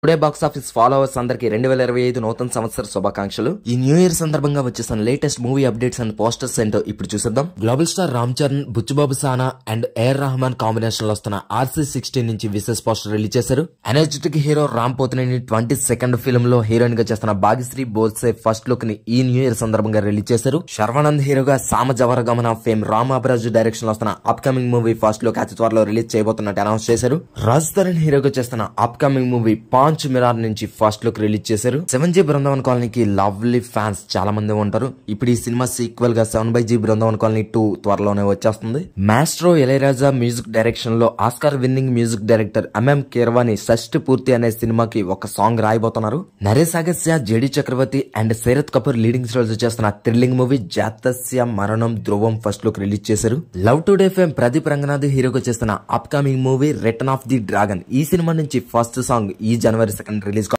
ఇప్పుడే box office followers అందరికి 2025 నూతన సంవత్సర శుభాకాంక్షలు. ఈ న్యూ ఇయర్ సందర్భంగా వచ్చేసిన latest movie updates and posters ఏంటో ఇప్పుడు చూసేద్దాం. గ్లోబల్ స్టార్ రామ్ చరణ్, బుచ్చుబాబు సానా అండ్ ఏఆర్ రెహమాన్ కాంబినేషన్ లో వస్తున్న RC16 నుంచి విశేష పోస్టర్ రిలీజ్ చేశారు. Energetic hero Ram Pothineni 22nd film లో హీరోయిన్ గా చేస్తున్న భాగ్యశ్రీ బోల్సే ఫస్ట్ లుక్ ని ఈ న్యూ ఇయర్ సందర్భంగా రిలీజ్ చేశారు. శర్వానంద్ హీరోగా సామ జవరగమన ఫేమ్ రామ్ అబరాజు డైరెక్షన్ లో వస్తున్న అప్కమింగ్ మూవీ ఫస్ట్ లుక్ అతి త్వరలో రిలీజ్ చేయబోతున్నట్టు అనౌన్స్ చేశారు. రాజ్ తరుణ్ హీరోగా చేస్తున్న అప్కమింగ్ మూవీ పాంచ్ మిరార్ నుంచి ఫస్ట్ లుక్ రిలీజ్ చేశారు. 7G బృందావన్ కాలనీకి లవ్లీ ఫ్యాన్స్ చాలా మంది ఉంటారు. ఇప్పుడు ఈ సినిమా సీక్వెల్ గా 7G బృందావన్ కాలనీ 2 త్వరలోనే వచ్చేస్తుంది. మాస్ట్రో ఇళయరాజా మ్యూజిక్ డైరెక్షన్ లో Oscar winning music director MM Keeravani Shashti Poorthi అనే సినిమాకి ఒక సాంగ్ రాయబోతున్నారు. Naresh Agastya, JD Chakravarthy and Sharath Kapoor leading roles చేస్తున్న thrilling movie Jathasya Maranam Dhruvam first look release చేశారు. Love today fame Pradeep Ranganath హీరోగా చేస్తున్న upcoming movie return of the dragon ఈ సినిమా నుంచి ఫస్ట్ సాంగ్ ఈ January 2nd రిలీజ్